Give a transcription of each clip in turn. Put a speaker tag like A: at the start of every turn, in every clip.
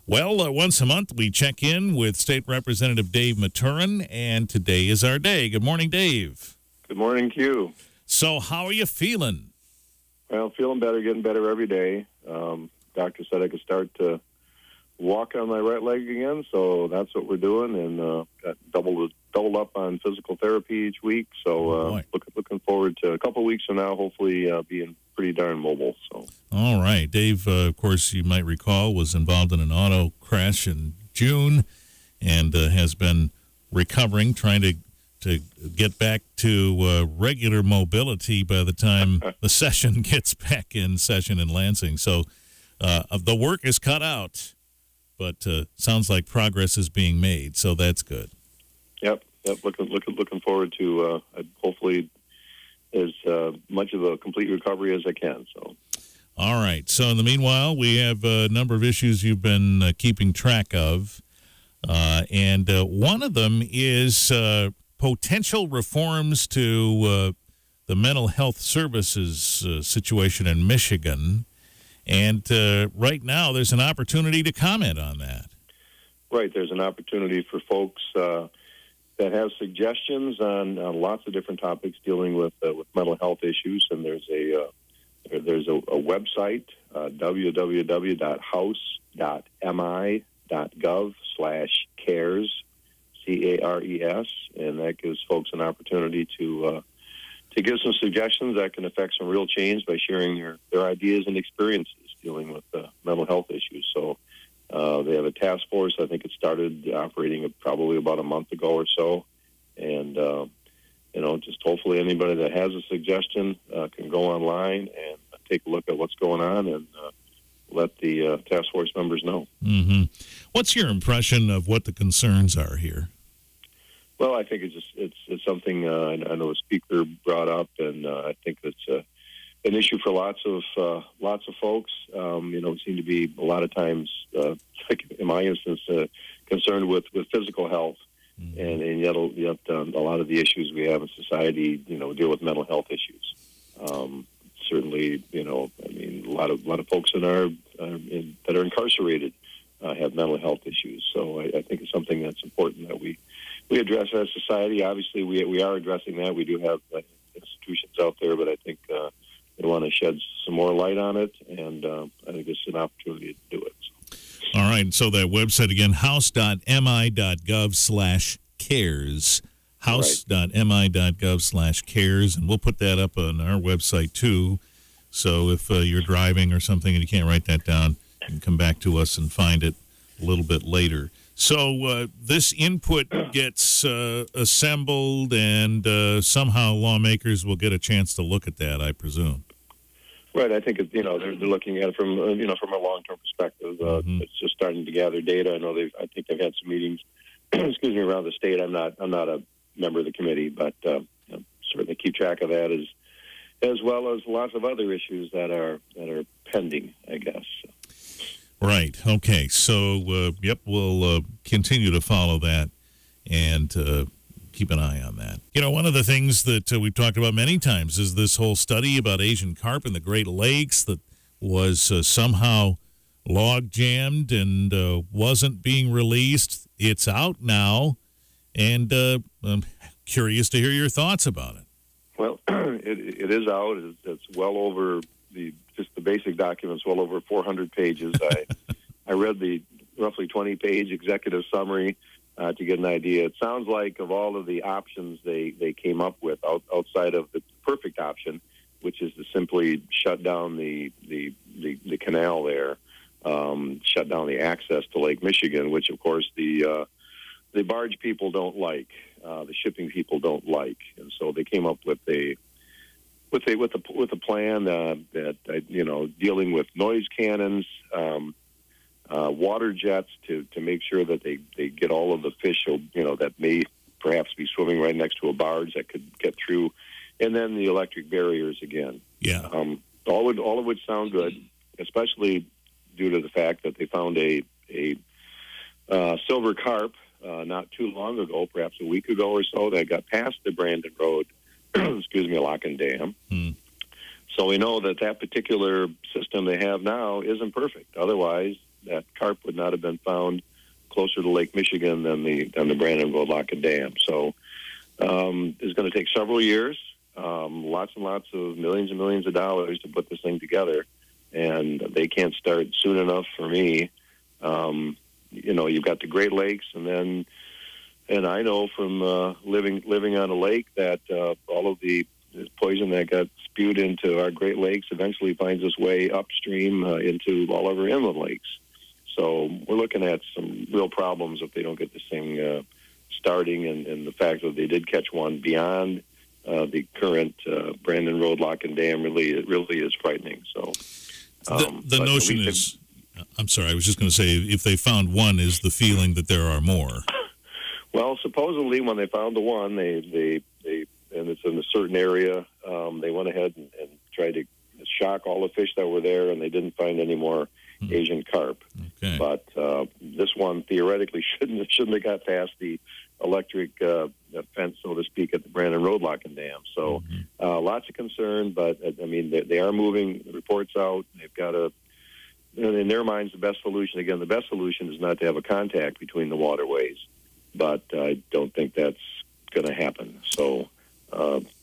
A: Well, once a month we check in with State Representative Dave Maturen, and today is our day. Good morning, Dave.
B: Good morning, Q.
A: So how are you feeling?
B: Well, feeling better, getting better every day. Doctor said I could start to walk on my right leg again, so that's what we're doing, and got doubled up on physical therapy each week. So looking forward to a couple of weeks from now, hopefully being pretty darn mobile. So. All
A: right. Dave, of course, you might recall, was involved in an auto crash in June and has been recovering, trying to get back to regular mobility by the time the session gets back in session in Lansing. So the work is cut out, but sounds like progress is being made, so that's good.
B: Yep. Looking forward to hopefully as much of a complete recovery as I can. So.
A: All right. So in the meanwhile, we have a number of issues you've been keeping track of, and one of them is potential reforms to the mental health services situation in Michigan. And right now, there's an opportunity to comment on that.
B: Right. There's an opportunity for folks that have suggestions on lots of different topics dealing with mental health issues. And there's a website, www.house.mi.gov/cares, CARES, and that gives folks an opportunity to give some suggestions that can affect some real change by sharing their ideas and experiences dealing with mental health issues. So they have a task force. I think it started operating probably about a month ago or so. And, just hopefully anybody that has a suggestion can go online and take a look at what's going on and let the task force members know.
A: Mm-hmm. What's your impression of what the concerns are here?
B: Well, I think it's something I know a speaker brought up, and I think it's an issue for lots of folks. Seem to be a lot of times, like in my instance, concerned with physical health, mm-hmm. and yet a lot of the issues we have in society, deal with mental health issues. Certainly, a lot of folks that are incarcerated have mental health issues. So I think it's something that's important that we address as a society. Obviously, we are addressing that. We do have institutions out there, but I think we want to shed some more light on it, and I think it's an opportunity to do it. So.
A: All right. So that website again, house.mi.gov/cares. House.mi.gov/cares, and we'll put that up on our website too. So if you're driving or something and you can't write that down, you can come back to us and find it a little bit later. So this input gets assembled, and somehow lawmakers will get a chance to look at that, I presume.
B: Right. I think they're looking at it from a long-term perspective.
A: Mm-hmm.
B: It's just starting to gather data. I know I think they've had some meetings. Excuse me, around the state. I'm not a member of the committee, but certainly keep track of that as well as lots of other issues that are pending, I guess.
A: Right. Okay. So, we'll continue to follow that and keep an eye on that. One of the things that we've talked about many times is this whole study about Asian carp in the Great Lakes that was somehow log-jammed and wasn't being released. It's out now, and I'm curious to hear your thoughts about it.
B: Well, it is out. It's well over the basic documents, well over 400 pages. I read the roughly 20-page executive summary to get an idea. It sounds like of all of the options they came up with outside of the perfect option, which is to simply shut down the canal there, shut down the access to Lake Michigan, which of course the barge people don't like, the shipping people don't like, and so they came up with a plan that dealing with noise cannons, water jets to make sure that they get all of the fish that may perhaps be swimming right next to a barge that could get through, and then the electric barriers again.
A: Yeah.
B: All of which sound good, especially due to the fact that they found a silver carp not too long ago, perhaps a week ago or so, that got past the Brandon Road, lock and dam.
A: Hmm.
B: So we know that particular system they have now isn't perfect. Otherwise, that carp would not have been found closer to Lake Michigan than the Brandon Road Lock and Dam. So it's going to take several years, lots and lots of millions and millions of dollars to put this thing together, and they can't start soon enough for me. You've got the Great Lakes, and I know from living on a lake that all of the poison that got spewed into our Great Lakes eventually finds its way upstream into all of our inland lakes. So we're looking at some real problems if they don't get this thing starting, and the fact that they did catch one beyond the current Brandon Road Lock and Dam really is frightening. So
A: the notion is, I'm sorry, I was just going to say, if they found one, is the feeling that there are more?
B: Well, supposedly when they found the one, they and it's in a certain area, they went ahead and tried to shock all the fish that were there, and they didn't find any more Asian carp. Okay. But this one theoretically shouldn't have got past the electric fence, so to speak, at the Brandon Road Lock and Dam. So lots of concern, but I mean they are moving the reports out. They've got in their minds, the best solution is not to have a contact between the waterways, but I don't think that's going to happen. So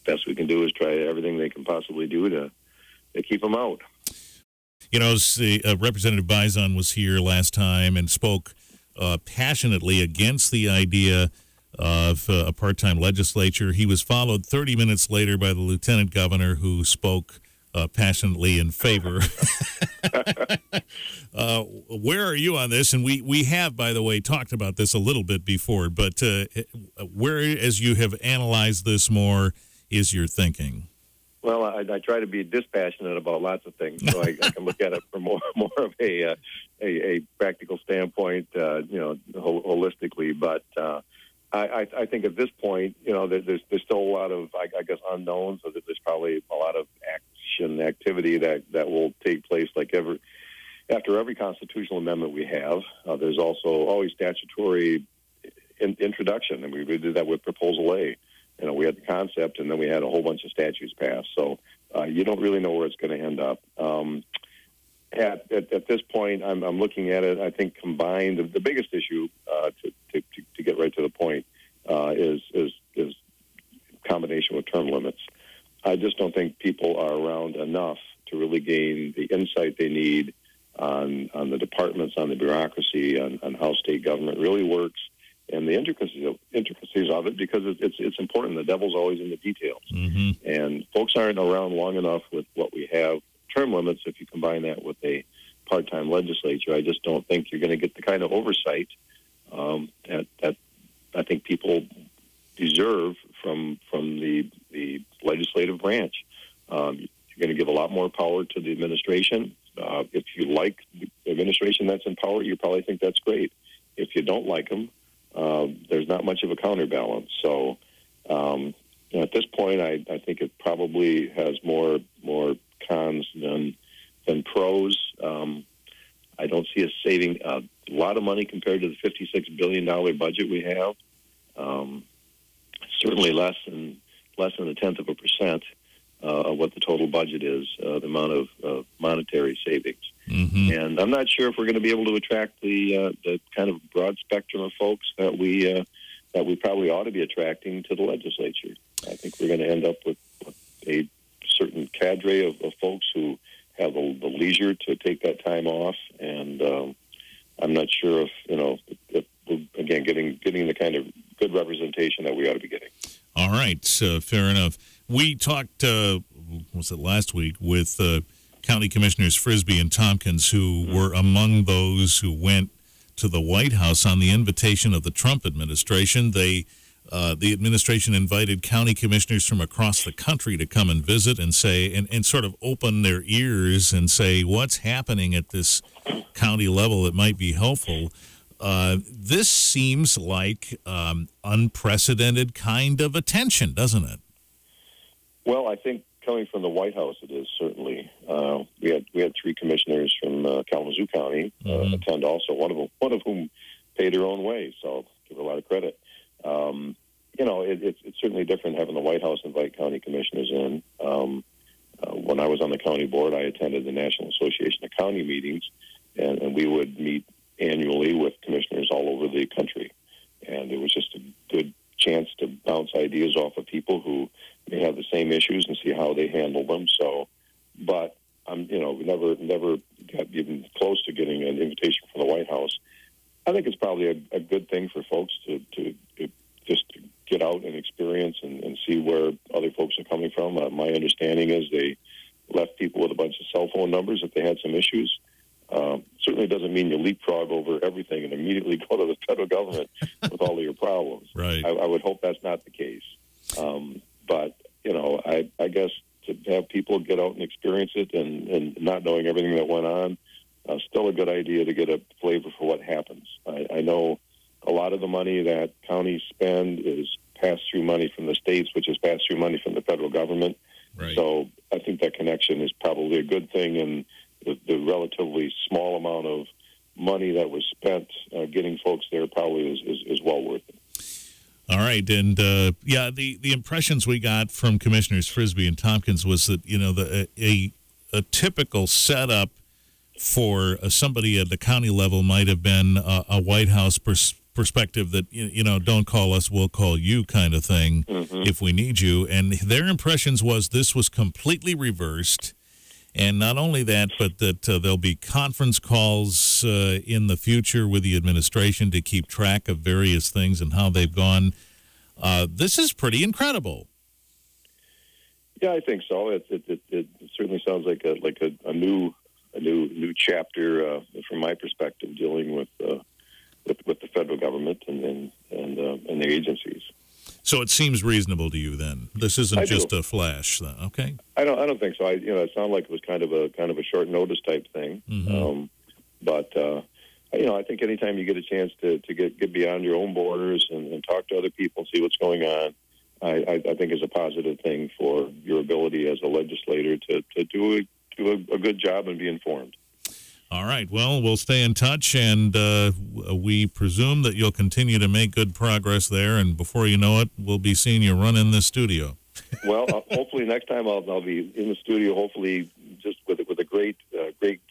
B: best we can do is try everything they can possibly do to keep them out.
A: Representative Bison was here last time and spoke passionately against the idea of a part-time legislature. He was followed 30 minutes later by the lieutenant governor, who spoke passionately in favor. Where are you on this? And we have, by the way, talked about this a little bit before, but where, as you have analyzed this more, is your thinking?
B: Well, I try to be dispassionate about lots of things, so I can look at it from more of a practical standpoint, holistically. But I think at this point, there's still a lot of, I guess, unknowns. So that there's probably a lot of activity that will take place after every constitutional amendment we have. There's also always statutory introduction, and we did that with Proposal A. We had the concept, and then we had a whole bunch of statutes passed. So you don't really know where it's going to end up. At this point, I'm looking at it. I think combined, the biggest issue to get right to the point is combination with term limits. I just don't think people are around enough to really gain the insight they need on the departments, on the bureaucracy, on how state government really works, and the intricacies of it, because it's important. The devil's always in the details. Mm-hmm. And folks aren't around long enough with what we have. Term limits, if you combine that with a part-time legislature, I just don't think you're going to get the kind of oversight that I think people deserve from the legislative branch. You're going to give a lot more power to the administration. If you like the administration that's in power, you probably think that's great. If you don't like them, there's not much of a counterbalance. So at this point, I think it probably has more cons than pros. I don't see us saving a lot of money compared to the $56 billion budget we have. Certainly less than 0.1% of what the total budget is, the amount of monetary savings. Mm-hmm. And I'm not sure if we're going to be able to attract the kind of broad spectrum of folks that we probably ought to be attracting to the legislature. I think we're going to end up with a certain cadre of folks who have the leisure to take that time off, and I'm not sure if we're, again, getting the kind of good representation that we ought to be getting.
A: All right, fair enough. We talked, was it last week, with County Commissioners Frisbee and Tompkins, who were among those who went to the White House on the invitation of the Trump administration. The administration invited county commissioners from across the country to come and visit and say, and sort of open their ears and say what's happening at this county level that might be helpful. This seems like unprecedented kind of attention, doesn't it? Well,
B: I think coming from the White House, it is certainly. We had 3 commissioners from Kalamazoo County attend also. One of whom paid their own way, so I'll give her a lot of credit. It's certainly different having the White House invite county commissioners in. When I was on the county board, I attended the National Association of County meetings, and we would meet annually with commissioners all over the country. And it was just a good chance to bounce ideas off of people who may have the same issues and see how they handle them. So, but I'm, never got even close to getting an invitation from the White House. I think it's probably a good thing for folks to just get out and experience and see where other folks are coming from. My understanding is they left people with a bunch of cell phone numbers if they had some issues. Certainly doesn't mean you leapfrog over everything and immediately go to the federal government with all of your problems.
A: Right.
B: I would hope that's not the case. But, I guess to have people get out and experience it and not knowing everything that went on, still a good idea to get a flavor for what happens. I know a lot of the money that counties spend is pass-through money from the states, which is pass-through money from the federal government.
A: Right.
B: So I think that connection is probably a good thing, and the relatively small amount of money that was spent getting folks there probably is well worth it.
A: All right, and the impressions we got from Commissioners Frisbee and Tompkins was that a typical setup for somebody at the county level might have been a White House perspective that don't call us, we'll call you kind of thing if we need you. And their impressions was this was completely reversed. And not only that, but that there'll be conference calls in the future with the administration to keep track of various things and how they've gone. This is pretty incredible.
B: Yeah, I think so. It certainly sounds like a new chapter from my perspective, dealing with the federal government and the agencies.
A: So it seems reasonable to you then. This isn't just a flash, then. Okay.
B: I don't think so. It sounded like it was kind of a short notice type thing. But I think anytime you get a chance to get beyond your own borders and talk to other people and see what's going on, I think is a positive thing for your ability as a legislator to do a good job and be informed.
A: All right. Well, we'll stay in touch, and we presume that you'll continue to make good progress there, and before you know it, we'll be seeing you run in the studio.
B: Well, hopefully next time I'll be in the studio, hopefully just with a great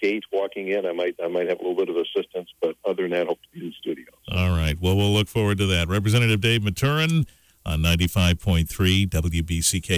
B: gate walking in. I might have a little bit of assistance, but other than that, I hope to be in the studio. All
A: right. Well, we'll look forward to that. Representative Dave Maturen on 95.3 WBCK.